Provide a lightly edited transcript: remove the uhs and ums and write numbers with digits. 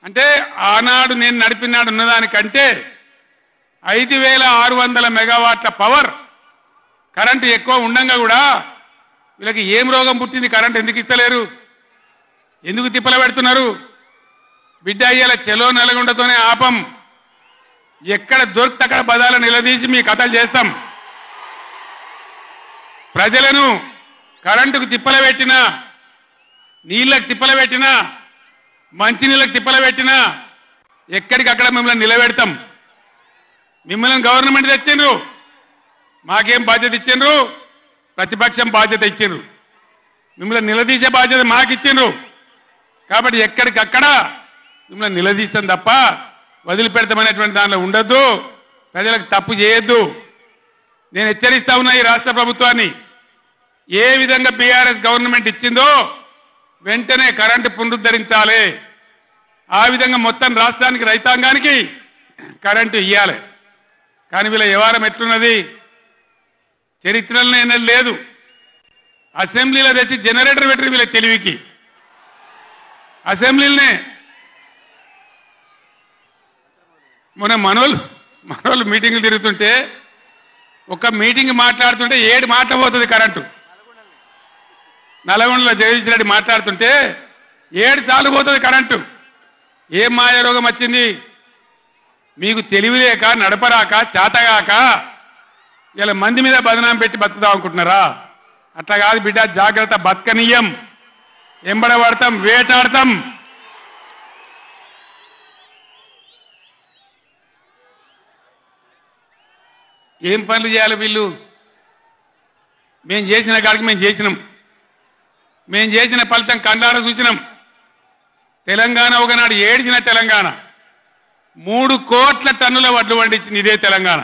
అంటే ఆనాడు నేను నడిపినాడు ఉన్నదానికంటే 5600 మెగావాట్ల పవర్ కరెంటు ఎక్కువ ఉండంగా కూడా వీళ్ళకి ఏం రోగం పుట్టింది? కరెంట్ ఎందుకు ఇస్తలేరు? ఎందుకు తిప్పల పెడుతున్నారు? బిడ్డ అయ్యేల చెలో నల్గొండతోనే ఆపం. ఎక్కడ దొరికితే అక్కడ బదాలు నిలదీసి మీ కథలు చేస్తాం. ప్రజలను కరెంటుకు తిప్పల పెట్టినా, నీళ్ళకు తిప్పల పెట్టినా, మంచినీళ్ళకు తిప్పల పెట్టినా ఎక్కడికక్కడ మిమ్మల్ని నిలబెడతాం. మిమ్మల్ని గవర్నమెంట్ తెచ్చిండ్రు, మాకేం బాధ్యత ఇచ్చిండ్రు? ప్రతిపక్షం బాధ్యత ఇచ్చిండ్రు. మిమ్మల్ని నిలదీసే బాధ్యత మాకు ఇచ్చిండ్రు. కాబట్టి ఎక్కడికక్కడ మిమ్మల్ని నిలదీస్తాం తప్ప వదిలిపెడతామనేటువంటి దానిలో ఉండొద్దు. ప్రజలకు తప్పు చేయొద్దు. నేను హెచ్చరిస్తా ఉన్నా ఈ రాష్ట్ర ప్రభుత్వాన్ని. ఏ విధంగా బీఆర్ఎస్ గవర్నమెంట్ ఇచ్చిందో వెంటనే కరెంటు పునరుద్ధరించాలి. ఆ విధంగా మొత్తం రాష్ట్రానికి రైతాంగానికి కరెంటు ఇవ్వాలి. కానీ వీళ్ళ వ్యవహారం ఎట్లున్నది? చరిత్రలో ఎన్నడూ లేదు. అసెంబ్లీలో తెచ్చి జనరేటర్ పెట్టి వీళ్ళ తెలివికి అసెంబ్లీలోనే మొన్న మనోళ్ళు మీటింగ్లు తిరుగుతుంటే ఒక మీటింగ్ మాట్లాడుతుంటే 7 మాటలు పోతుంది కరెంటు. నల్గొండలో జగదీష్ రెడ్డి మాట్లాడుతుంటే 7 సార్లు పోతుంది కరెంటు. ఏం మాయ రోగం వచ్చింది? మీకు తెలివి లేక, నడపరాక, చాతగాక ఇలా మంది మీద బదనాం పెట్టి బతుకుదాం అనుకుంటున్నారా? అట్లా కాదు బిడ్డ, జాగ్రత్త. బతకనీయం, ఎంబడబడతాం, వేటాడతాం. ఏం పనులు చేయాలి వీళ్ళు? మేము చేసిన కాడికి మేము చేసినాం. మేము చేసిన ఫలితం కండార చూసినాం. తెలంగాణ ఒకనాడు ఏడ్చిన తెలంగాణ 3 కోట్ల టన్నుల వడ్లు పండించింది ఇదే తెలంగాణ.